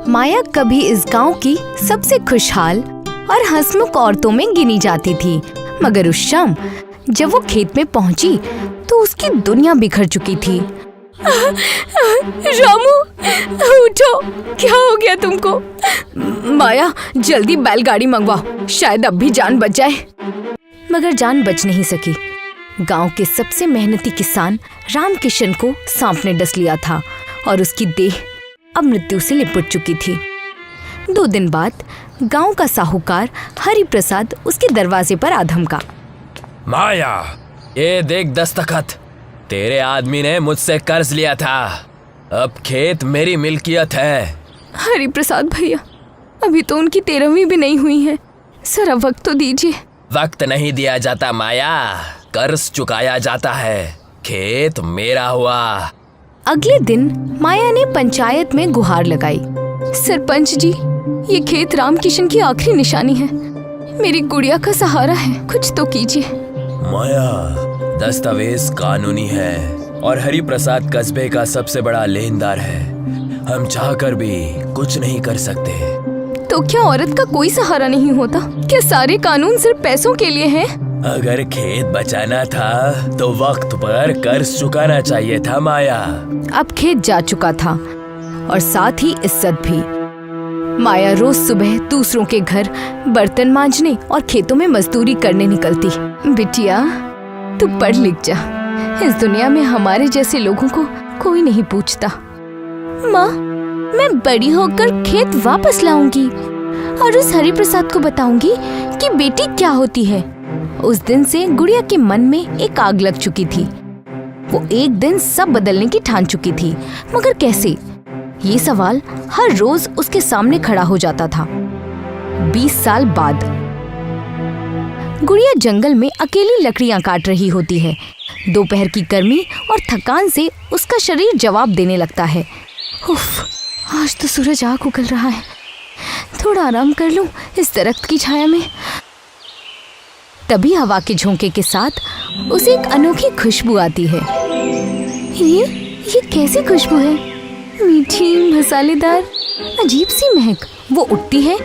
माया कभी इस गांव की सबसे खुशहाल और हंसमुख औरतों में गिनी जाती थी, मगर उस शाम जब वो खेत में पहुंची तो उसकी दुनिया बिखर चुकी थी। रामू, उठो, क्या हो गया तुमको? माया, जल्दी बैलगाड़ी मंगवाओ, शायद अब भी जान बच जाए। मगर जान बच नहीं सकी। गांव के सबसे मेहनती किसान रामकिशन को सांप ने डस लिया था और उसकी देह अब मृत्यु से लिपट चुकी थी। 2 दिन बाद गांव का साहूकार हरि प्रसाद उसके दरवाजे पर आ धमका। माया, ये देख दस्तखत, तेरे आदमी ने मुझसे कर्ज लिया था, अब खेत मेरी मिल्कियत है। हरि प्रसाद भैया, अभी तो उनकी 13वीं भी नहीं हुई है, जरा वक्त तो दीजिए। वक्त नहीं दिया जाता माया, कर्ज चुकाया जाता है, खेत मेरा हुआ। अगले दिन माया ने पंचायत में गुहार लगाई। सरपंच जी, ये खेत रामकिशन की आखिरी निशानी है, मेरी गुड़िया का सहारा है, कुछ तो कीजिए। माया, दस्तावेज कानूनी है और हरि प्रसाद कस्बे का सबसे बड़ा लेनदार है, हम चाहकर भी कुछ नहीं कर सकते। तो क्या औरत का कोई सहारा नहीं होता? क्या सारे कानून सिर्फ पैसों के लिए हैं? अगर खेत बचाना था तो वक्त पर कर्ज चुकाना चाहिए था माया। अब खेत जा चुका था और साथ ही इज्जत भी। माया रोज सुबह दूसरों के घर बर्तन मांजने और खेतों में मजदूरी करने निकलती। बिटिया, तू पढ़ लिख जा, इस दुनिया में हमारे जैसे लोगों को कोई नहीं पूछता। माँ, मैं बड़ी होकर खेत वापस लाऊंगी और उस हरि प्रसाद को बताऊंगी कि बेटी क्या होती है। उस दिन से गुड़िया के मन में एक आग लग चुकी थी। वो एक दिन सब बदलने की ठान चुकी थी, मगर कैसे? ये सवाल हर रोज उसके सामने खड़ा हो जाता था। 20 साल बाद गुड़िया जंगल में अकेली लकड़ियां काट रही होती है। दोपहर की गर्मी और थकान से उसका शरीर जवाब देने लगता है। उफ, आज तो सूरज आग उगल रहा है, थोड़ा आराम कर लूं इस दरख्त की छाया में। तभी हवा के झोंके के साथ उसे एक अनोखी खुशबू आती है। ये कैसी खुशबू है? मीठी, मसालेदार, अजीब सी महक। वो उठती है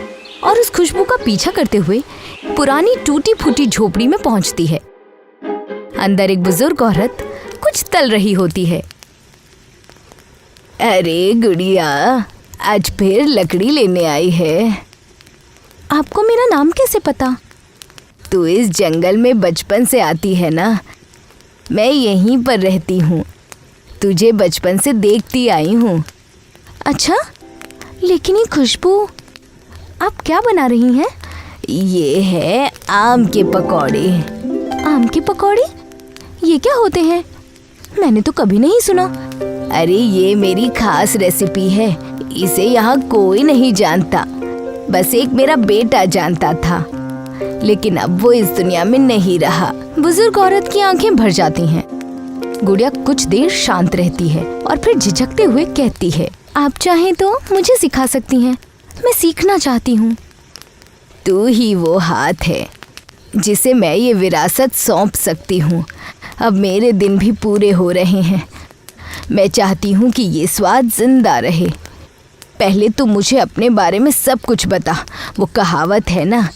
और उस खुशबू का पीछा करते हुए पुरानी टूटी फूटी झोपड़ी में पहुंचती है। अंदर एक बुजुर्ग औरत कुछ तल रही होती है। अरे गुड़िया, आज फिर लकड़ी लेने आई है। आपको मेरा नाम कैसे पता? तू इस जंगल में बचपन से आती है ना, मैं यहीं पर रहती हूँ, तुझे बचपन से देखती आई हूँ। अच्छा, लेकिन ये खुशबू, आप क्या बना रही हैं? ये है आम के पकौड़े। आम के पकौड़े? ये क्या होते हैं? मैंने तो कभी नहीं सुना। अरे ये मेरी खास रेसिपी है, इसे यहाँ कोई नहीं जानता, बस एक मेरा बेटा जानता था, लेकिन अब वो इस दुनिया में नहीं रहा। बुजुर्ग औरत की आंखें भर जाती हैं। गुड़िया कुछ देर शांत रहती है और फिर झिझकते हुए कहती है, आप चाहें तो मुझे सिखा सकती हैं, मैं सीखना चाहती हूँ। तू ही वो हाथ है जिसे मैं ये विरासत सौंप सकती हूँ। अब मेरे दिन भी पूरे हो रहे हैं, मैं चाहती हूँ कि ये स्वाद जिंदा रहे। पहले तो मुझे अपने बारे में सब कुछ बता। वो कहावत है ना,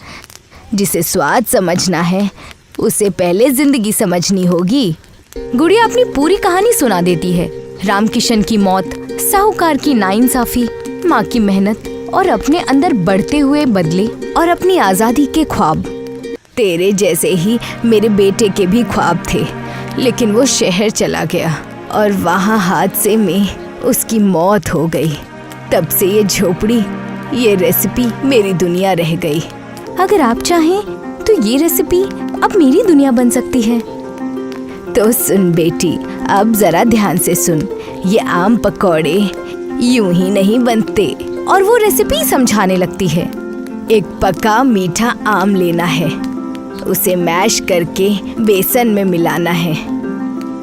जिसे स्वाद समझना है उसे पहले जिंदगी समझनी होगी। गुड़िया अपनी पूरी कहानी सुना देती है। रामकिशन की मौत, साहूकार की नाइंसाफी, माँ की मेहनत और अपने अंदर बढ़ते हुए बदले और अपनी आज़ादी के ख्वाब। तेरे जैसे ही मेरे बेटे के भी ख्वाब थे, लेकिन वो शहर चला गया और वहाँ हादसे में उसकी मौत हो गई। तब से ये झोपड़ी, ये रेसिपी मेरी दुनिया रह गई। अगर आप चाहें तो ये रेसिपी अब मेरी दुनिया बन सकती है। तो सुन बेटी, अब जरा ध्यान से सुन। ये आम पकौड़े यूं ही नहीं बनते। और वो रेसिपी समझाने लगती है। एक पका मीठा आम लेना है, उसे मैश करके बेसन में मिलाना है।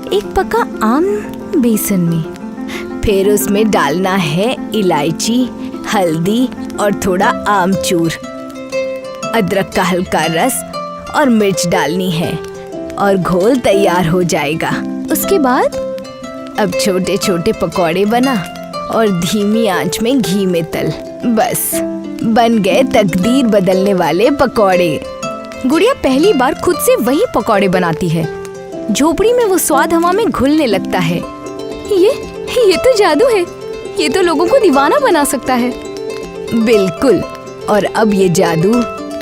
एक पका आम बेसन में, फिर उसमें डालना है इलायची, हल्दी और थोड़ा आमचूर, अदरक का हल्का रस और मिर्च डालनी है और घोल तैयार हो जाएगा। उसके बाद अब छोटे छोटे पकौड़े बना और धीमी आंच में घी में तल। बस बन गए तकदीर बदलने वाले पकौड़े। गुड़िया पहली बार खुद से वही पकौड़े बनाती है। झोपड़ी में वो स्वाद हवा में घुलने लगता है। ये तो जादू है। ये तो लोगों को दीवाना बना सकता है। बिल्कुल। और अब ये जादू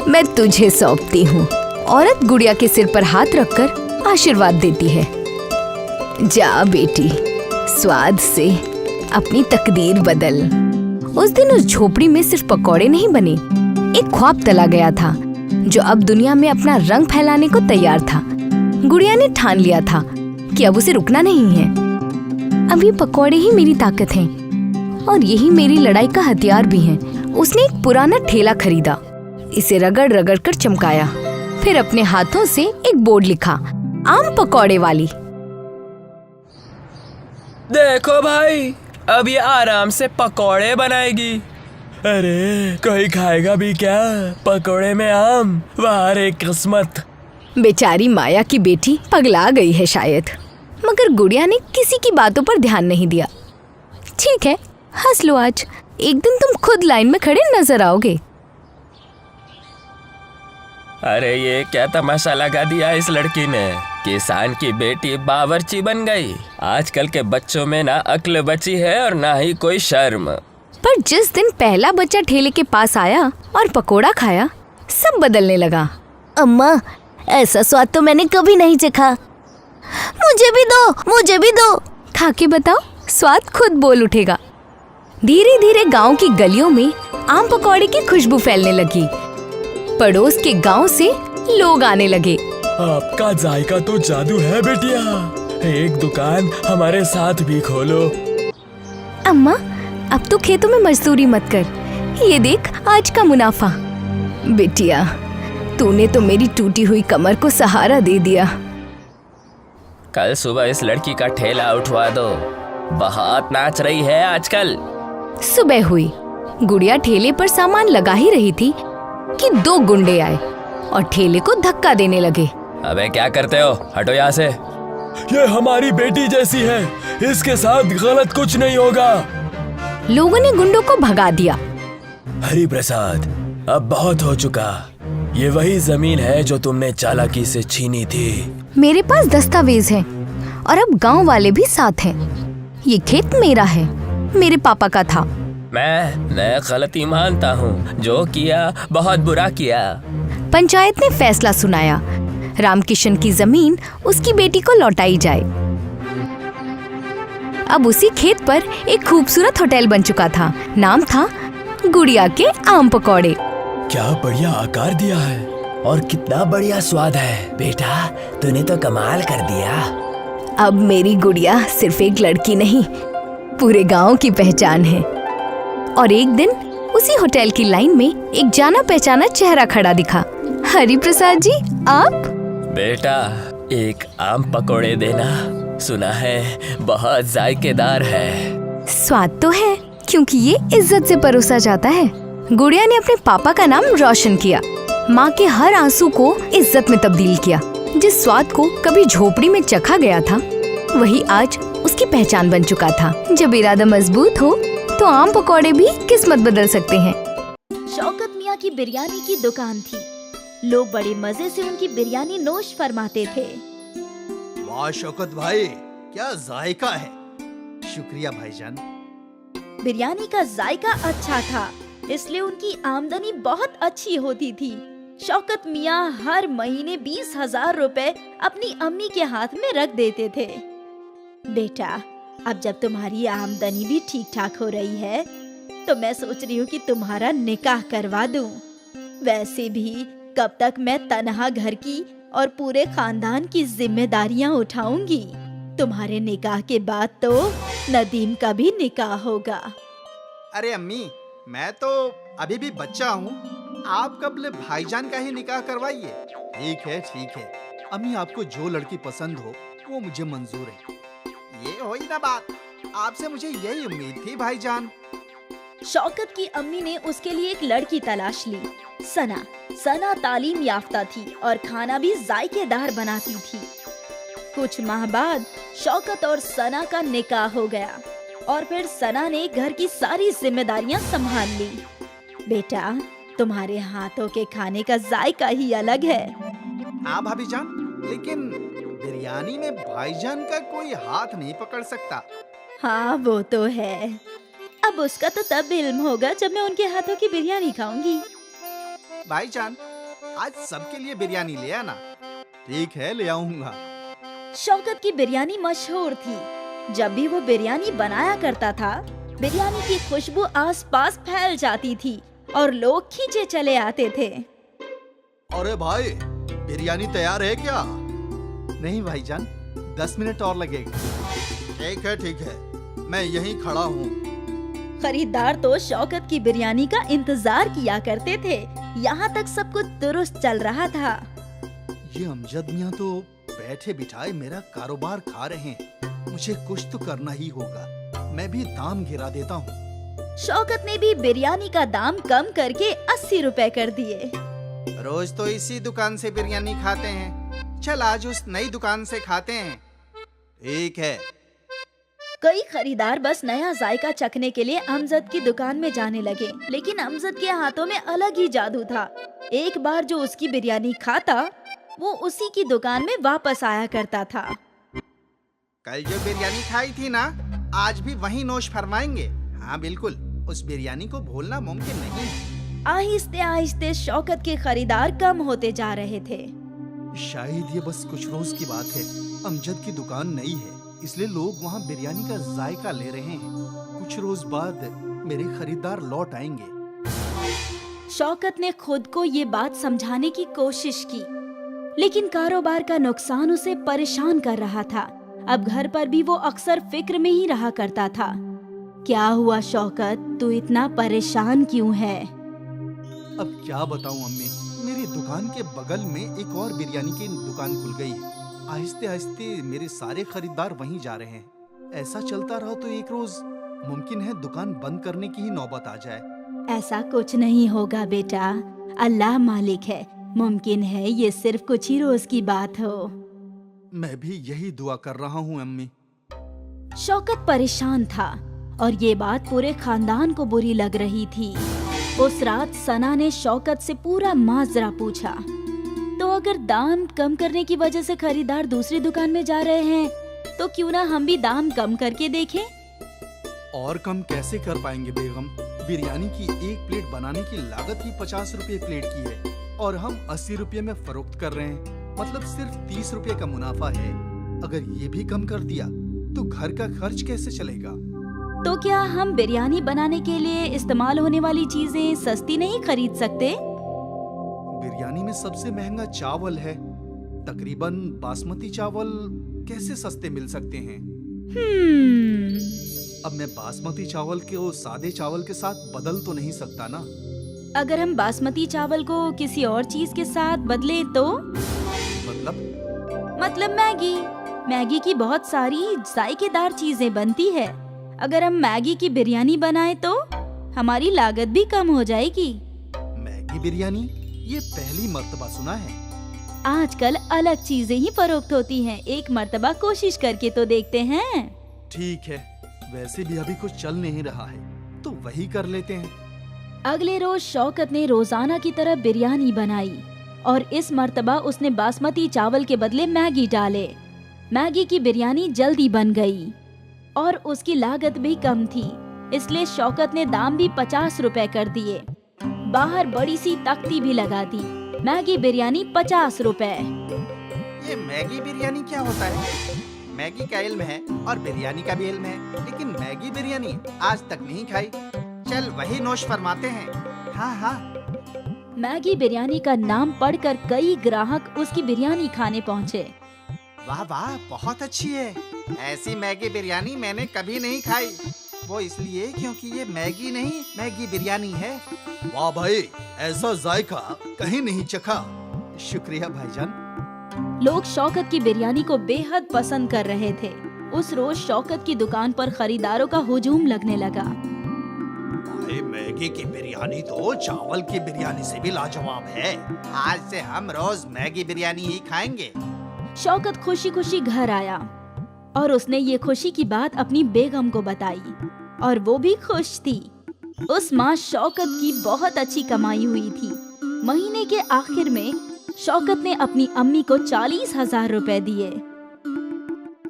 मैं तुझे सौंपती हूँ। औरत गुड़िया के सिर पर हाथ रखकर आशीर्वाद देती है। जा बेटी, स्वाद से अपनी तकदीर बदल। उस दिन उस झोपड़ी में सिर्फ पकौड़े नहीं बने, एक ख्वाब तला गया था जो अब दुनिया में अपना रंग फैलाने को तैयार था। गुड़िया ने ठान लिया था कि अब उसे रुकना नहीं है। अब ये पकौड़े ही मेरी ताकत हैं और यही मेरी लड़ाई का हथियार भी हैं। उसने एक पुराना ठेला खरीदा, इसे रगड़ रगड़ कर चमकाया, फिर अपने हाथों से एक बोर्ड लिखा, आम पकौड़े वाली। देखो भाई, अब ये आराम से पकौड़े बनाएगी। अरे कोई खाएगा भी क्या पकौड़े में आम? वाह रे किस्मत। बेचारी माया की बेटी पगला गई है शायद। मगर गुड़िया ने किसी की बातों पर ध्यान नहीं दिया। ठीक है, हंस लो आज, एक दिन तुम खुद लाइन में खड़े नजर आओगे। अरे ये क्या तमाशा लगा दिया इस लड़की ने। किसान की बेटी बावर्ची बन गई। आजकल के बच्चों में ना अक्ल बची है और ना ही कोई शर्म। पर जिस दिन पहला बच्चा ठेले के पास आया और पकोड़ा खाया, सब बदलने लगा। अम्मा, ऐसा स्वाद तो मैंने कभी नहीं चखा। मुझे भी दो, मुझे भी दो। खा के बताओ, स्वाद खुद बोल उठेगा। धीरे धीरे गांव की गलियों में आम पकौड़े की खुशबू फैलने लगी। पड़ोस के गांव से लोग आने लगे। आपका जायका तो जादू है बेटिया, एक दुकान हमारे साथ भी खोलो। अम्मा, अब तो खेतों में मजदूरी मत कर, ये देख आज का मुनाफा। बेटिया, तूने तो मेरी टूटी हुई कमर को सहारा दे दिया। कल सुबह इस लड़की का ठेला उठवा दो, बहुत नाच रही है आजकल। सुबह हुई, गुड़िया ठेले पर सामान लगा ही रही थी कि दो गुंडे आए और ठेले को धक्का देने लगे। अबे क्या करते हो, हटो यहाँ से। ये हमारी बेटी जैसी है, इसके साथ गलत कुछ नहीं होगा। लोगों ने गुंडों को भगा दिया। हरि प्रसाद, अब बहुत हो चुका। ये वही जमीन है जो तुमने चालाकी से छीनी थी। मेरे पास दस्तावेज हैं और अब गांव वाले भी साथ हैं। ये खेत मेरा है, मेरे पापा का था। मैं गलती मानता हूँ, जो किया बहुत बुरा किया। पंचायत ने फैसला सुनाया, रामकिशन की जमीन उसकी बेटी को लौटाई जाए। अब उसी खेत पर एक खूबसूरत होटल बन चुका था। नाम था गुड़िया के आम पकौड़े। क्या बढ़िया आकार दिया है और कितना बढ़िया स्वाद है। बेटा, तूने तो कमाल कर दिया। अब मेरी गुड़िया सिर्फ एक लड़की नहीं, पूरे गांव की पहचान है। और एक दिन उसी होटल की लाइन में एक जाना पहचाना चेहरा खड़ा दिखा। हरि प्रसाद जी, आप? बेटा, एक आम पकोड़े देना, सुना है बहुत जायकेदार है। स्वाद तो है, क्योंकि ये इज्जत से परोसा जाता है। गुड़िया ने अपने पापा का नाम रोशन किया, माँ के हर आंसू को इज्जत में तब्दील किया। जिस स्वाद को कभी झोपड़ी में चखा गया था, वही आज उसकी पहचान बन चुका था। जब इरादा मजबूत हो तो आम पकौड़े भी किस्मत बदल सकते हैं। शौकत मियाँ की बिरयानी की दुकान थी। लोग बड़े मजे से उनकी बिरयानी नोश फरमाते थे। वाह शौकत भाई, क्या जायका है। शुक्रिया भाईजान। बिरयानी का जायका अच्छा था, इसलिए उनकी आमदनी बहुत अच्छी होती थी। शौकत मियाँ हर महीने 20,000 रुपए अपनी अम्मी के हाथ में रख देते थे। बेटा, अब जब तुम्हारी आमदनी भी ठीक ठाक हो रही है, तो मैं सोच रही हूँ कि तुम्हारा निकाह करवा दूं। वैसे भी कब तक मैं तन्हा घर की और पूरे खानदान की जिम्मेदारियाँ उठाऊंगी। तुम्हारे निकाह के बाद तो नदीम का भी निकाह होगा। अरे अम्मी, मैं तो अभी भी बच्चा हूँ, आप कब भाईजान का ही निकाह करवाइए। ठीक है अम्मी, आपको जो लड़की पसंद हो वो मुझे मंजूर है। ये हो ही ना बात, आपसे मुझे यही उम्मीद थी भाईजान। शौकत की अम्मी ने उसके लिए एक लड़की तलाश ली। सना तालीम याफ्ता थी और खाना भी जायकेदार बनाती थी। कुछ माह बाद शौकत और सना का निकाह हो गया। और फिर सना ने घर की सारी जिम्मेदारियां संभाल ली। बेटा, तुम्हारे हाथों के खाने का जायका ही अलग है। हाँ भाभी जान, लेकिन बिरयानी में भाईजान का कोई हाथ नहीं पकड़ सकता। हाँ वो तो है। अब उसका तो तब इल्म होगा जब मैं उनके हाथों की बिरयानी खाऊंगी। भाईजान, आज सबके लिए बिरयानी ले आना। ठीक है, ले आऊंगा। शौकत की बिरयानी मशहूर थी। जब भी वो बिरयानी बनाया करता था, बिरयानी की खुशबू आसपास फैल जाती थी और लोग खींचे चले आते थे। अरे भाई, बिरयानी तैयार है क्या? नहीं भाईजान, 10 मिनट और लगेगा। ठीक है, मैं यहीं खड़ा हूँ। खरीदार तो शौकत की बिरयानी का इंतजार किया करते थे। यहाँ तक सब कुछ दुरुस्त चल रहा था। ये अमजद मियाँ तो बैठे बिठाए मेरा कारोबार खा रहे हैं। मुझे कुछ तो करना ही होगा। मैं भी दाम गिरा देता हूँ। शौकत ने भी बिरयानी का दाम कम करके 80 रुपए कर दिए। रोज तो इसी दुकान से बिरयानी खाते हैं, चल आज उस नई दुकान से खाते हैं। ठीक है। कई खरीदार बस नया जायका चखने के लिए अमजद की दुकान में जाने लगे, लेकिन अमजद के हाथों में अलग ही जादू था। एक बार जो उसकी बिरयानी खाता, वो उसी की दुकान में वापस आया करता था। कल जो बिरयानी खाई थी ना, आज भी वही नोश फरमाएंगे। हाँ बिल्कुल, उस बिरयानी को भूलना मुमकिन नहीं है। आहिस्ते आहिस्ते शौकत के खरीदार कम होते जा रहे थे। शायद ये बस कुछ रोज की बात है। अमजद की दुकान नई है, इसलिए लोग वहाँ बिरयानी का जायका ले रहे हैं। कुछ रोज बाद मेरे खरीदार लौट आएंगे। शौकत ने खुद को ये बात समझाने की कोशिश की, लेकिन कारोबार का नुकसान उसे परेशान कर रहा था। अब घर पर भी वो अक्सर फिक्र में ही रहा करता था। क्या हुआ शौकत, तू इतना परेशान क्यों है? अब क्या बताऊं अम्मी, मेरी दुकान के बगल में एक और बिरयानी की दुकान खुल गई है। आहिस्ते आहिस्ते मेरे सारे खरीदार वहीं जा रहे हैं। ऐसा चलता रहा तो एक रोज मुमकिन है दुकान बंद करने की ही नौबत आ जाए। ऐसा कुछ नहीं होगा बेटा, अल्लाह मालिक है। मुमकिन है ये सिर्फ कुछ ही रोज की बात हो। मैं भी यही दुआ कर रहा हूँ अम्मी। शौकत परेशान था और ये बात पूरे खानदान को बुरी लग रही थी। उस रात सना ने शौकत से पूरा माजरा पूछा। तो अगर दाम कम करने की वजह से खरीदार दूसरी दुकान में जा रहे हैं, तो क्यों ना हम भी दाम कम करके देखें? और कम कैसे कर पाएंगे बेगम? बिरयानी की एक प्लेट बनाने की लागत ही 50 रुपए प्लेट की है और हम 80 रुपए में फरोख्त कर रहे हैं। मतलब सिर्फ 30 रुपए का मुनाफा है। अगर ये भी कम कर दिया तो घर का खर्च कैसे चलेगा? तो क्या हम बिरयानी बनाने के लिए इस्तेमाल होने वाली चीजें सस्ती नहीं खरीद सकते? बिरयानी में सबसे महंगा चावल है। तकरीबन बासमती चावल कैसे सस्ते मिल सकते हैं? अब मैं बासमती चावल को सादे चावल के साथ बदल तो नहीं सकता ना। अगर हम बासमती चावल को किसी और चीज के साथ बदलें तो? मतलब मैगी की बहुत सारी जायकेदार चीजें बनती है। अगर हम मैगी की बिरयानी बनाएं तो हमारी लागत भी कम हो जाएगी। मैगी बिरयानी? ये पहली मर्तबा सुना है। आजकल अलग चीजें ही फरोख्त होती हैं। एक मर्तबा कोशिश करके तो देखते हैं। ठीक है, वैसे भी अभी कुछ चल नहीं रहा है तो वही कर लेते हैं। अगले रोज शौकत ने रोजाना की तरह बिरयानी बनाई और इस मर्तबा उसने बासमती चावल के बदले मैगी डाले। मैगी की बिरयानी जल्दी बन गई और उसकी लागत भी कम थी, इसलिए शौकत ने दाम भी 50 रुपए कर दिए। बाहर बड़ी सी तख्ती भी लगा दी, मैगी बिरयानी 50 रुपए। ये मैगी बिरयानी क्या होता है? मैगी का इल्म है और बिरयानी का भी इल्म है, लेकिन मैगी बिरयानी आज तक नहीं खाई। चल वही नोश फरमाते हैं। हाँ। मैगी बिरयानी का नाम पढ़कर कई ग्राहक उसकी बिरयानी खाने पहुँचे। वाह, बहुत अच्छी है। ऐसी मैगी बिरयानी मैंने कभी नहीं खाई। वो इसलिए क्योंकि ये मैगी नहीं, मैगी बिरयानी है। वाह भाई, ऐसा जायका कहीं नहीं चखा। शुक्रिया भाईजान। लोग शौकत की बिरयानी को बेहद पसंद कर रहे थे। उस रोज शौकत की दुकान पर खरीदारों का हुजूम लगने लगा। मैगी की बिरयानी तो चावल की बिरयानी से भी लाजवाब है। आज से हम रोज मैगी बिरयानी ही खाएंगे। शौकत खुशी खुशी घर आया। और उसने ये खुशी की बात अपनी बेगम को बताई और वो भी खुश थी। उस माँ शौकत की बहुत अच्छी कमाई हुई थी। महीने के आखिर में शौकत ने अपनी अम्मी को 40,000 रुपए दिए।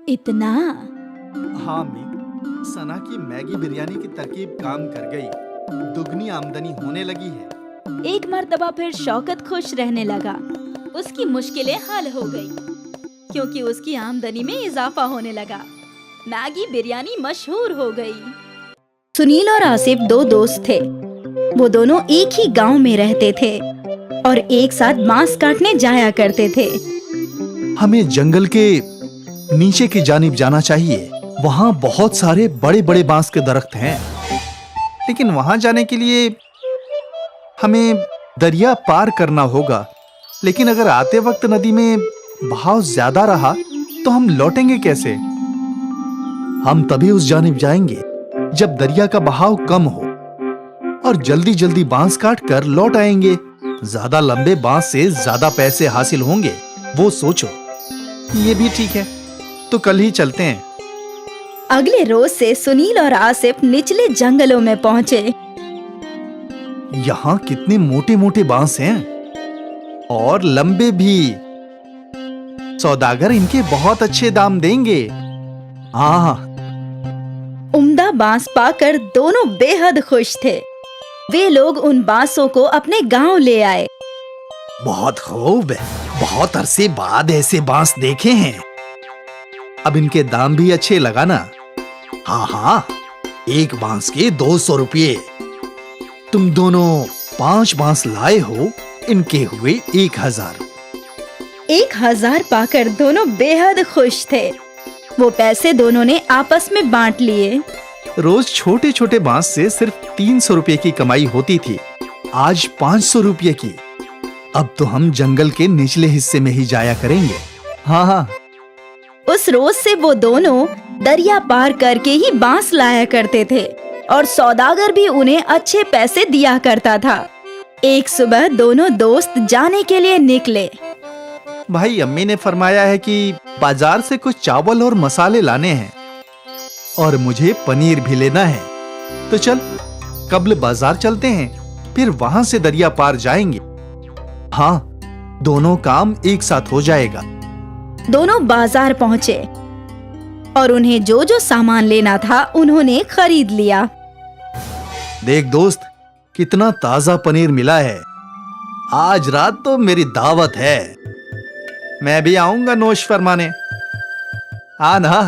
इतना? हाँ अम्मी, सना की मैगी बिरयानी की तरकीब काम कर गई, दुगनी आमदनी होने लगी है। एक मर्तबा फिर शौकत खुश रहने लगा। उसकी मुश्किलें हल हो गई क्योंकि उसकी आमदनी में इजाफा होने लगा। मैगी बिरयानी मशहूर हो गई। सुनील और आसिफ दो दोस्त थे। वो दोनों एक ही गांव में रहते थे और एक साथ बांस काटने जाया करते थे। हमें जंगल के नीचे की जानिब जाना चाहिए। वहाँ बहुत सारे बड़े बड़े बांस के दरख्त हैं, लेकिन वहाँ जाने के लिए हमें दरिया पार करना होगा। लेकिन अगर आते वक्त नदी में बहाव ज्यादा रहा तो हम लौटेंगे कैसे? हम तभी उस जानिब जाएंगे जब दरिया का बहाव कम हो और जल्दी जल्दी बांस काट कर लौट आएंगे। ज्यादा लंबे बांस से ज्यादा पैसे हासिल होंगे, वो सोचो। ये भी ठीक है, तो कल ही चलते हैं। अगले रोज से सुनील और आसिफ निचले जंगलों में पहुंचे। यहाँ कितने मोटे मोटे बांस हैं और लंबे भी। सौदागर इनके बहुत अच्छे दाम देंगे। हाँ, उम्दा बांस पाकर दोनों बेहद खुश थे। वे लोग उन बांसों को अपने गांव ले आए। बहुत खूब, बहुत अरसे बाद ऐसे बांस देखे हैं। अब इनके दाम भी अच्छे लगाना। हाँ हाँ, एक बांस के 200 रुपये। तुम दोनों 5 बांस लाए हो, इनके हुए 1000। 1000 पाकर दोनों बेहद खुश थे। वो पैसे दोनों ने आपस में बांट लिए। रोज छोटे छोटे बांस से सिर्फ 300 रुपये की कमाई होती थी, आज 500 रुपये की। अब तो हम जंगल के निचले हिस्से में ही जाया करेंगे। हाँ हाँ। उस रोज से वो दोनों दरिया पार करके ही बांस लाया करते थे और सौदागर भी उन्हें अच्छे पैसे दिया करता था। एक सुबह दोनों दोस्त जाने के लिए निकले। भाई, अम्मी ने फरमाया है कि बाजार से कुछ चावल और मसाले लाने हैं और मुझे पनीर भी लेना है। तो चल, कब्ल बाजार चलते हैं, फिर वहां से दरिया पार जाएंगे। हाँ, दोनों काम एक साथ हो जाएगा। दोनों बाजार पहुँचे और उन्हें जो जो सामान लेना था उन्होंने खरीद लिया। देख दोस्त, कितना ताजा पनीर मिला है। आज रात तो मेरी दावत है। मैं भी आऊंगा नोश फरमाने। आ ना,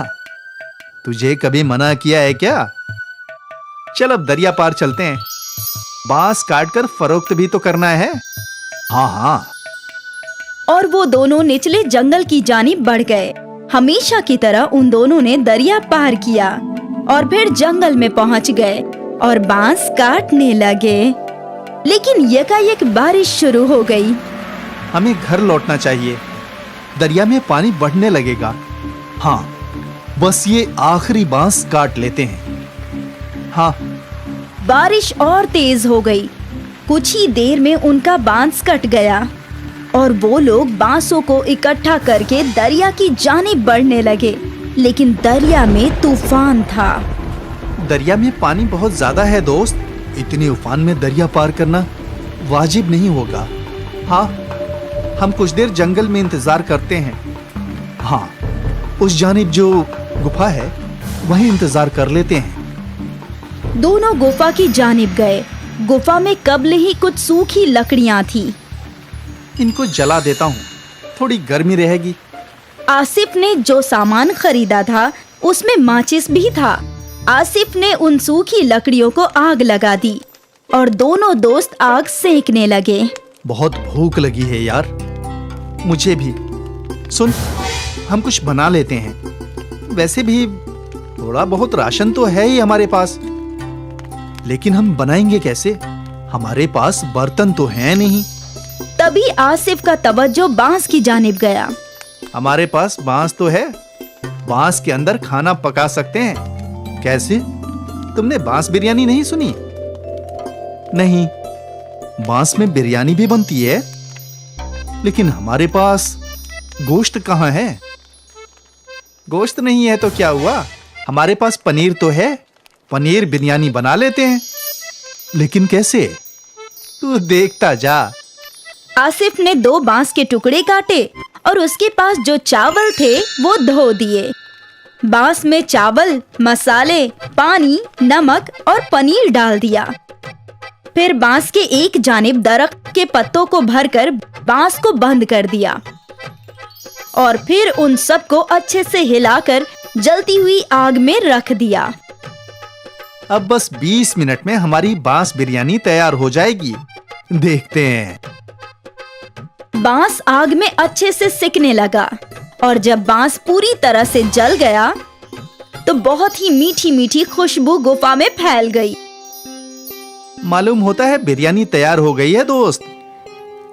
तुझे कभी मना किया है क्या? चल अब दरिया पार चलते हैं। बांस काटकर फरोख्त भी तो करना है। हाँ हाँ। और वो दोनों निचले जंगल की जानिब बढ़ गए। हमेशा की तरह उन दोनों ने दरिया पार किया और फिर जंगल में पहुंच गए और बांस काटने लगे। लेकिन यकायक बारिश शुरू हो गई। हमें घर लौटना चाहिए, दरिया में पानी बढ़ने लगेगा। हाँ, बस ये आखिरी बांस काट लेते हैं। हाँ। बारिश और तेज हो गई। कुछ ही देर में उनका बांस कट गया और वो लोग बांसों को इकट्ठा करके दरिया की जानिब बढ़ने लगे। लेकिन दरिया में तूफान था। दरिया में पानी बहुत ज्यादा है दोस्त। इतने उफान में दरिया पार करना वाजिब नहीं होगा। हाँ, हम कुछ देर जंगल में इंतजार करते हैं। हाँ, उस जानिब जो गुफा है वहीं इंतजार कर लेते हैं। दोनों गुफा की जानिब गए। गुफा में कब्ल ही कुछ सूखी लकड़ियां थी। इनको जला देता हूँ, थोड़ी गर्मी रहेगी। आसिफ ने जो सामान खरीदा था उसमें माचिस भी था। आसिफ ने उन सूखी लकड़ियों को आग लगा दी और दोनों दोस्त आग सेंकने लगे। बहुत भूख लगी है यार, मुझे भी। सुन, हम कुछ बना लेते हैं। वैसे भी थोड़ा बहुत राशन तो है ही हमारे पास, लेकिन हम बनाएंगे कैसे? हमारे पास बर्तन तो है नहीं। तभी आसिफ का तवज्जो बांस की जानिब गया। हमारे पास बांस तो है, बांस के अंदर खाना पका सकते हैं। कैसे? तुमने बांस बिरयानी नहीं सुनी? नहीं, बांस में बिरयानी भी बनती है, लेकिन हमारे पास गोश्त कहाँ है? गोश्त नहीं है तो क्या हुआ, हमारे पास पनीर तो है, पनीर बिरयानी बना लेते हैं। लेकिन कैसे? तू देखता जा। आसिफ ने 2 बांस के टुकड़े काटे और उसके पास जो चावल थे वो धो दिए। बांस में चावल, मसाले, पानी, नमक और पनीर डाल दिया। फिर बांस के एक जानिब दरख्त के पत्तों को भरकर बांस को बंद कर दिया और फिर उन सबको अच्छे से हिलाकर जलती हुई आग में रख दिया। अब बस 20 मिनट में हमारी बांस बिरयानी तैयार हो जाएगी। देखते हैं। बांस आग में अच्छे से सिकने लगा और जब बांस पूरी तरह से जल गया तो बहुत ही मीठी मीठी खुशबू गुफा में फैल गई। मालूम होता है बिरयानी तैयार हो गई है दोस्त।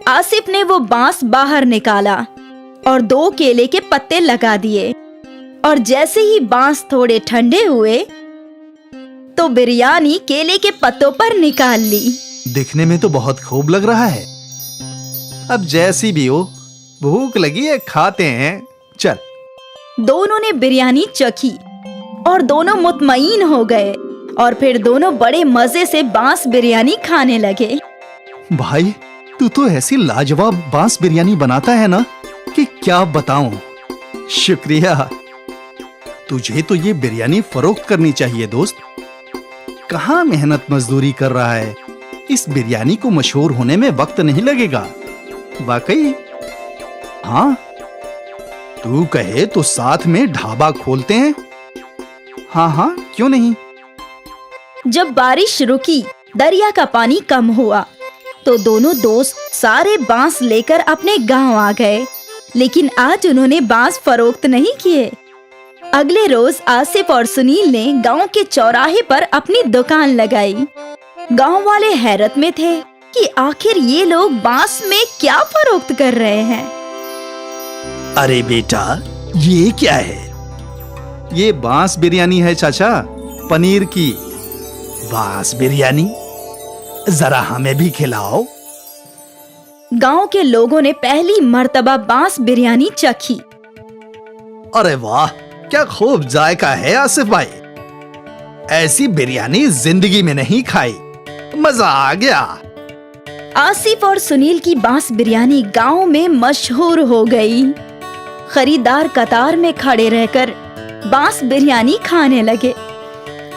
आसिफ ने वो बांस बाहर निकाला और 2 केले के पत्ते लगा दिए और जैसे ही बांस थोड़े ठंडे हुए तो बिरयानी केले के पत्तों पर निकाल ली। दिखने में तो बहुत खूब लग रहा है। अब जैसी भी हो, भूख लगी है, खाते हैं। चल। दोनों ने बिरयानी चखी और दोनों मुतमईन हो गए और फिर दोनों बड़े मजे से बांस बिरयानी खाने लगे। भाई, तू तो ऐसी लाजवाब बांस बिरयानी बनाता है ना कि क्या बताऊं। शुक्रिया। तुझे तो ये बिरयानी फरोख्त करनी चाहिए दोस्त। कहाँ मेहनत मजदूरी कर रहा है। इस बिरयानी को मशहूर होने में वक्त नहीं लगेगा। वाकई। हाँ, तू कहे तो साथ में ढाबा खोलते हैं। हाँ हाँ, क्यों नहीं। जब बारिश रुकी, दरिया का पानी कम हुआ तो दोनों दोस्त सारे बांस लेकर अपने गांव आ गए। लेकिन आज उन्होंने बांस फरोख्त नहीं किए। अगले रोज आसिफ और सुनील ने गांव के चौराहे पर अपनी दुकान लगाई। गांव वाले हैरत में थे कि आखिर ये लोग बांस में क्या फरोख्त कर रहे हैं। अरे बेटा, ये क्या है? ये बांस बिरयानी है चाचा, पनीर की। बांस बिरयानी? जरा हमें भी खिलाओ। गांव के लोगों ने पहली मर्तबा बांस बिरयानी चखी। अरे वाह, क्या खूब जायका है आसिफ भाई। ऐसी बिरयानी जिंदगी में नहीं खाई। मजा आ गया। आसिफ और सुनील की बांस बिरयानी गांव में मशहूर हो गई। खरीदार कतार में खड़े रहकर बांस बिरयानी खाने लगे।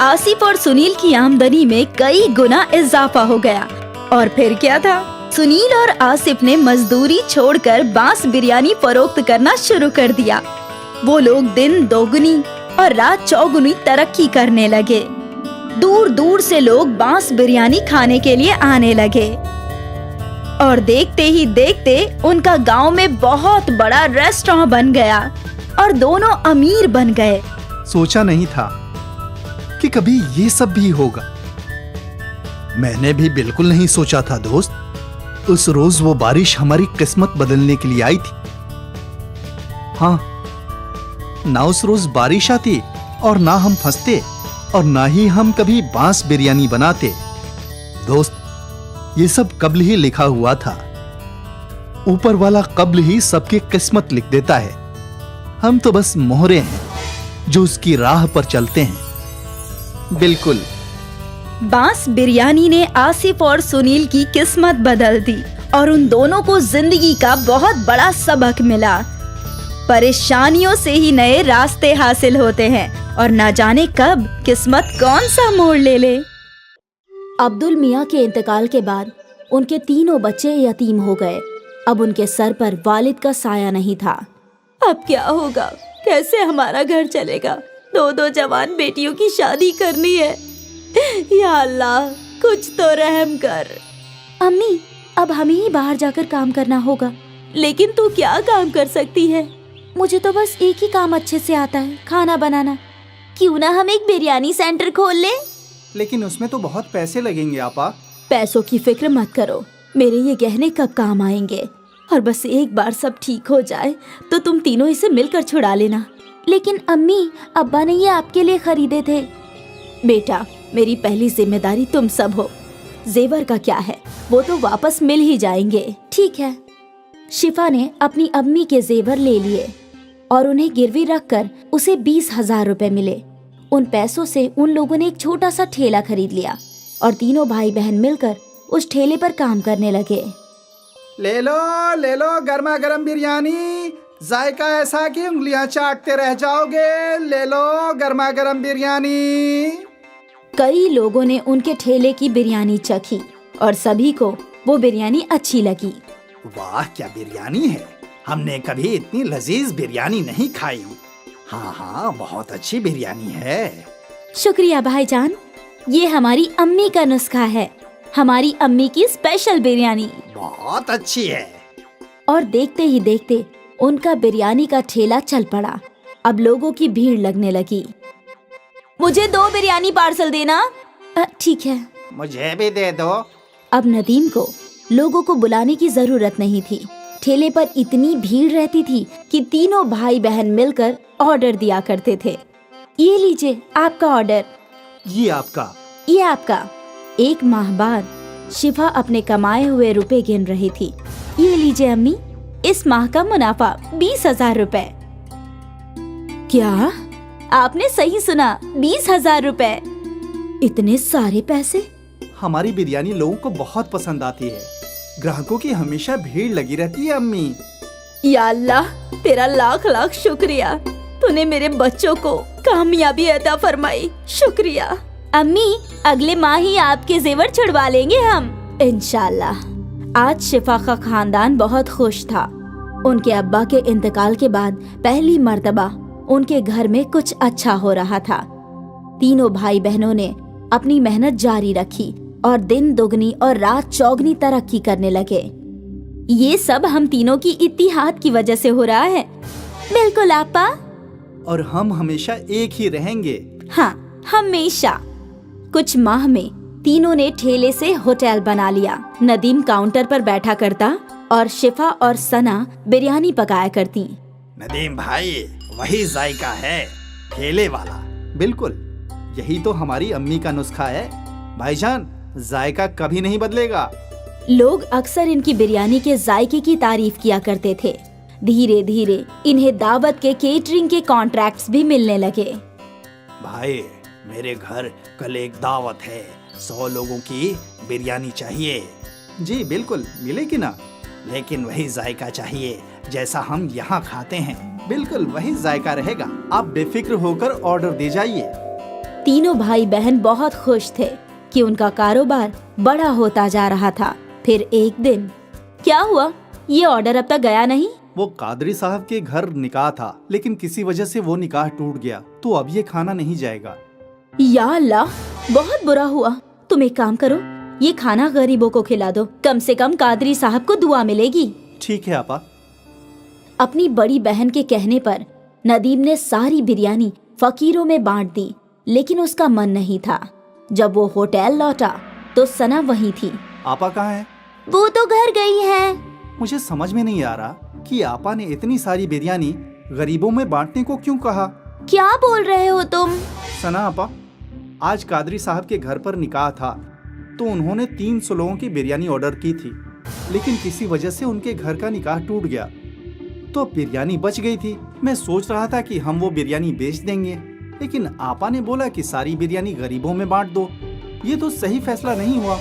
आसिफ और सुनील की आमदनी में कई गुना इजाफा हो गया। और फिर क्या था, सुनील और आसिफ ने मजदूरी छोड़कर बांस बिरयानी फरोख्त करना शुरू कर दिया। वो लोग दिन दोगुनी और रात चौगुनी तरक्की करने लगे। दूर दूर से लोग बांस बिरयानी खाने के लिए आने लगे और देखते ही देखते उनका गांव में बहुत बड़ा रेस्टोरेंट बन गया और दोनों अमीर बन गए। सोचा नहीं था कि कभी ये सब भी होगा। मैंने भी बिल्कुल नहीं सोचा था दोस्त। उस रोज वो बारिश हमारी किस्मत बदलने के लिए आई थी। हाँ, ना उस रोज बारिश आती और ना हम फंसते और ना ही हम कभी बांस बिरयानी बनाते। दोस्त, ये सब कब्ल ही लिखा हुआ था। ऊपर वाला कब्ल ही सबकी किस्मत लिख देता है। हम तो बस मोहरे हैं जो उसकी राह पर चलते हैं। बिल्कुल। बांस बिरयानी ने आसिफ और सुनील की किस्मत बदल दी और उन दोनों को जिंदगी का बहुत बड़ा सबक मिला। परेशानियों से ही नए रास्ते हासिल होते हैं और न जाने कब किस्मत कौन सा मोड़ ले ले। अब्दुल मियाँ के इंतकाल के बाद उनके तीनों बच्चे यतीम हो गए। अब उनके सर पर वालिद का साया नहीं था। अब क्या होगा, कैसे हमारा घर चलेगा? 2 जवान बेटियों की शादी करनी है। या अल्लाह, कुछ तो रहम कर। अम्मी, अब हमें ही बाहर जाकर काम करना होगा। लेकिन तू क्या काम कर सकती है? मुझे तो बस एक ही काम अच्छे से आता है, खाना बनाना। क्यों ना हम एक बिरयानी सेंटर खोल ले? लेकिन उसमें तो बहुत पैसे लगेंगे आपा। पैसों की फिक्र मत करो, मेरे ये गहने कब काम आएंगे। और बस एक बार सब ठीक हो जाए तो तुम तीनों इसे मिलकर छुड़ा लेना। लेकिन अम्मी, अब्बा ने ये आपके लिए खरीदे थे। बेटा, मेरी पहली जिम्मेदारी तुम सब हो। जेवर का क्या है, वो तो वापस मिल ही जाएंगे। ठीक है। शिफा ने अपनी अम्मी के जेवर ले लिए और उन्हें गिरवी रखकर उसे 20,000 रुपए मिले। उन पैसों से उन लोगों ने एक छोटा सा ठेला खरीद लिया और तीनों भाई बहन मिलकर उस ठेले पर काम करने लगे। ले लो गर्मा गर्म बिरयानी, जायका ऐसा कि उंगलियां चाटते रह जाओगे। ले लो गर्मा गर्म बिरयानी। कई लोगों ने उनके ठेले की बिरयानी चखी और सभी को वो बिरयानी अच्छी लगी। वाह, क्या बिरयानी है! हमने कभी इतनी लजीज बिरयानी नहीं खाई। हाँ, बहुत अच्छी बिरयानी है। शुक्रिया भाईजान, ये हमारी अम्मी का नुस्खा है, हमारी अम्मी की स्पेशल बिरयानी। बहुत अच्छी है। और देखते ही देखते उनका बिरयानी का ठेला चल पड़ा। अब लोगों की भीड़ लगने लगी। मुझे 2 बिरयानी पार्सल देना। ठीक है। मुझे भी दे दो। अब नदीम को लोगों को बुलाने की जरूरत नहीं थी। ठेले पर इतनी भीड़ रहती थी कि तीनों भाई बहन मिलकर ऑर्डर दिया करते थे। ये लीजिए आपका ऑर्डर। ये आपका। ये आपका। 1 माह बाद शिफा अपने कमाए हुए रुपए गिन रही थी। ये लीजिए अम्मी, इस माह का मुनाफा 20,000 रुपए। क्या? आपने सही सुना, 20,000 रुपए। इतने सारे पैसे? हमारी बिरयानी लोगों को बहुत पसंद आती है। ग्राहकों की हमेशा भीड़ लगी रहती है अम्मी। या अल्लाह, तेरा लाख लाख शुक्रिया। तूने मेरे बच्चों को कामयाबी अता फरमाई। शुक्रिया। अम्मी, अगले माह ही आपके जेवर छुड़वा लेंगे हम, इंशाल्लाह। आज शिफा का खानदान बहुत खुश था। उनके अब्बा के इंतकाल के बाद पहली मर्तबा उनके घर में कुछ अच्छा हो रहा था। तीनों भाई बहनों ने अपनी मेहनत जारी रखी और दिन दुगनी और रात चौगनी तरक्की करने लगे। ये सब हम तीनों की इत्तिहाद की वजह से हो रहा है। बिल्कुल आपा। और हम हमेशा एक ही रहेंगे। हाँ, हमेशा। कुछ माह में तीनों ने ठेले से होटल बना लिया। नदीम काउंटर पर बैठा करता और शिफा और सना बिरयानी पकाया करती। नदीम भाई, वही जायका है, ठेले वाला। बिल्कुल, यही तो हमारी अम्मी का नुस्खा है। भाईजान, जायका कभी नहीं बदलेगा। लोग अक्सर इनकी बिरयानी के जायके की तारीफ किया करते थे। धीरे धीरे इन्हें दावत के केटरिंग के कॉन्ट्रैक्ट्स भी मिलने लगे। भाई, मेरे घर कल एक दावत है, 100 लोगों की बिरयानी चाहिए। जी बिल्कुल, मिलेगी ना, लेकिन वही जायका चाहिए जैसा हम यहाँ खाते हैं। बिल्कुल वही जायका रहेगा। आप बेफिक्र होकर ऑर्डर दे जाइए। तीनों भाई बहन बहुत खुश थे कि उनका कारोबार बड़ा होता जा रहा था। फिर एक दिन क्या हुआ, ये ऑर्डर अब तक गया नहीं। वो कादरी साहब के घर निकाह था, लेकिन किसी वजह से वो निकाह टूट गया, तो अब ये खाना नहीं जाएगा। या अल्लाह, बहुत बुरा हुआ। तुम एक काम करो, ये खाना गरीबों को खिला दो, कम से कम कादरी साहब को दुआ मिलेगी। ठीक है आपा। अपनी बड़ी बहन के कहने पर नदीम ने सारी बिरयानी फकीरों में बांट दी, लेकिन उसका मन नहीं था। जब वो होटल लौटा तो सना वहीं थी। आपा कहाँ है? वो तो घर गई है। मुझे समझ में नहीं आ रहा कि आपा ने इतनी सारी बिरयानी गरीबों में बांटने को क्यों कहा। क्या बोल रहे हो तुम? सना आपा, आज कादरी साहब के घर पर निकाह था, तो उन्होंने 300 लोगों की बिरयानी ऑर्डर की थी, लेकिन किसी वजह से उनके घर का निकाह टूट गया, तो बिरयानी बच गई थी। मैं सोच रहा था कि हम वो बिरयानी बेच देंगे, लेकिन आपा ने बोला कि सारी बिरयानी गरीबों में बांट दो। ये तो सही फैसला नहीं हुआ।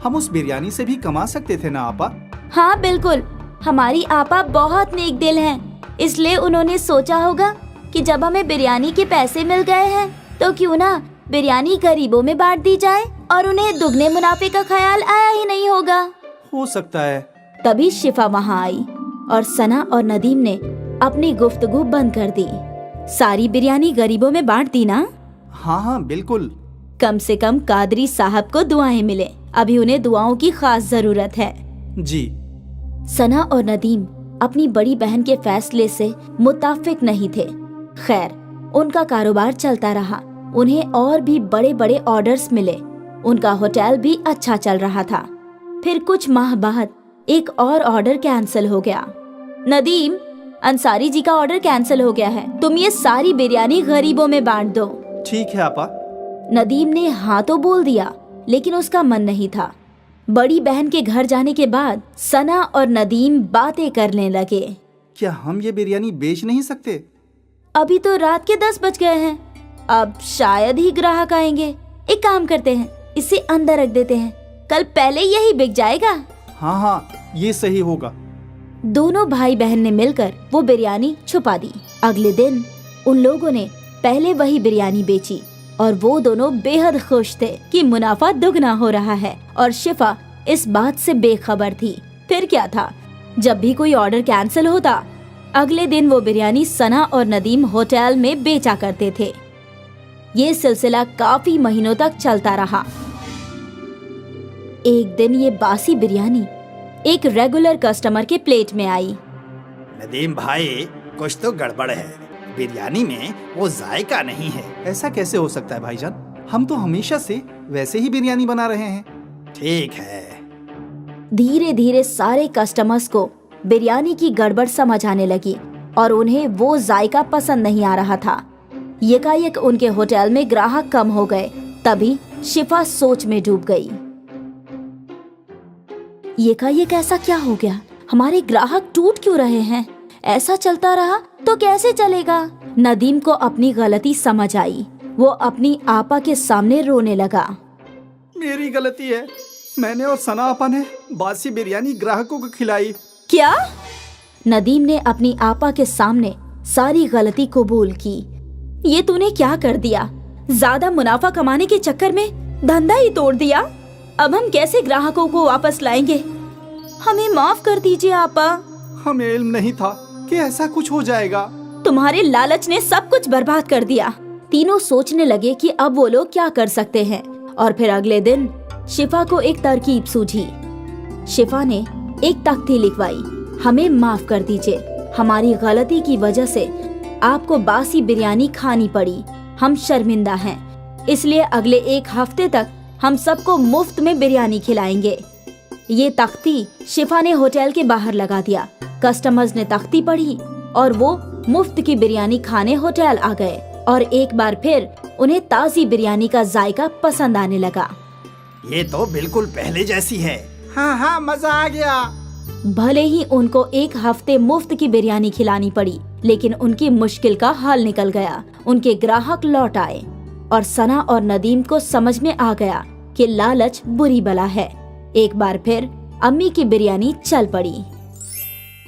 हम उस बिरयानी से भी कमा सकते थे ना आपा। हाँ बिल्कुल, हमारी आपा बहुत नेक दिल हैं, इसलिए उन्होंने सोचा होगा कि जब हमें बिरयानी के पैसे मिल गए हैं तो क्यों ना बिरयानी गरीबों में बांट दी जाए, और उन्हें दुगने मुनाफे का ख्याल आया ही नहीं होगा। हो सकता है। तभी शिफा वहाँ आई और सना और नदीम ने अपनी गुफ्तगू बंद कर दी। सारी बिरयानी गरीबों में बांट दी ना? हाँ बिल्कुल। कम से कम कादरी साहब को दुआएं मिले, अभी उन्हें दुआओं की खास जरूरत है। जी। सना और नदीम अपनी बड़ी बहन के फैसले से मुताफिक नहीं थे। खैर, उनका कारोबार चलता रहा। उन्हें और भी बड़े बड़े ऑर्डर्स मिले। उनका होटल भी अच्छा चल रहा था। फिर कुछ माह बाद एक और ऑर्डर कैंसिल हो गया। नदीम, अंसारी जी का ऑर्डर कैंसिल हो गया है, तुम ये सारी बिरयानी गरीबों में बांट दो। ठीक है आपा। नदीम ने हाँ तो बोल दिया, लेकिन उसका मन नहीं था। बड़ी बहन के घर जाने के बाद सना और नदीम बातें करने लगे। क्या हम ये बिरयानी बेच नहीं सकते? अभी तो रात के 10 बज गए हैं, अब शायद ही ग्राहक आएंगे। एक काम करते हैं, इसे अंदर रख देते हैं, कल पहले यही बिक जाएगा। हाँ हाँ, ये सही होगा। दोनों भाई बहन ने मिलकर वो बिरयानी छुपा दी। अगले दिन उन लोगों ने पहले वही बिरयानी बेची और वो दोनों बेहद खुश थे कि मुनाफा दुगना हो रहा है, और शिफा इस बात से बेखबर थी। फिर क्या था, जब भी कोई ऑर्डर कैंसिल होता, अगले दिन वो बिरयानी सना और नदीम होटल में बेचा करते थे। ये सिलसिला काफी महीनों तक चलता रहा। एक दिन ये बासी बिरयानी एक रेगुलर कस्टमर के प्लेट में आई। नदीम भाई, कुछ तो गड़बड़ है, बिरयानी में वो जायका नहीं है। ऐसा कैसे हो सकता है भाईजान? हम तो हमेशा से वैसे ही बिरयानी बना रहे हैं। ठीक है। धीरे धीरे सारे कस्टमर्स को बिरयानी की गड़बड़ समझ आने लगी और उन्हें वो जायका पसंद नहीं आ रहा था। एकाएक उनके होटल में ग्राहक कम हो गए। तभी शिफा सोच में डूब गई। एकाएक ऐसा क्या हो गया? हमारे ग्राहक टूट क्यों रहे हैं? ऐसा चलता रहा तो कैसे चलेगा? नदीम को अपनी गलती समझ आई। वो अपनी आपा के सामने रोने लगा। मेरी गलती है, मैंने और सना आपा ने बासी बिरयानी ग्राहकों को खिलाई। क्या? नदीम ने अपनी आपा के सामने सारी गलती कबूल की। ये तूने क्या कर दिया? ज्यादा मुनाफा कमाने के चक्कर में धंधा ही तोड़ दिया। अब हम कैसे ग्राहकों को वापस लाएंगे? हमें माफ कर दीजिए आपा। हमें इल्म नहीं था कि ऐसा कुछ हो जाएगा। तुम्हारे लालच ने सब कुछ बर्बाद कर दिया। तीनों सोचने लगे कि अब वो लोग क्या कर सकते हैं, और फिर अगले दिन शिफा को एक तरकीब सूझी। शिफा ने एक तख्ती लिखवाई, हमें माफ कर दीजिए, हमारी गलती की वजह से आपको बासी बिरयानी खानी पड़ी, हम शर्मिंदा हैं, इसलिए अगले 1 हफ्ते तक हम सबको मुफ्त में बिरयानी खिलाएंगे। ये तख्ती शिफा ने होटल के बाहर लगा दिया। कस्टमर्स ने तख्ती पढ़ी और वो मुफ्त की बिरयानी खाने होटल आ गए, और एक बार फिर उन्हें ताज़ी बिरयानी का जायका पसंद आने लगा। ये तो बिल्कुल पहले जैसी है। हाँ हाँ, मजा आ गया। भले ही उनको 1 हफ्ते मुफ्त की बिरयानी खिलानी पड़ी, लेकिन उनकी मुश्किल का हल निकल गया। उनके ग्राहक लौट आए और सना और नदीम को समझ में आ गया कि लालच बुरी बला है। एक बार फिर अम्मी की बिरयानी चल पड़ी।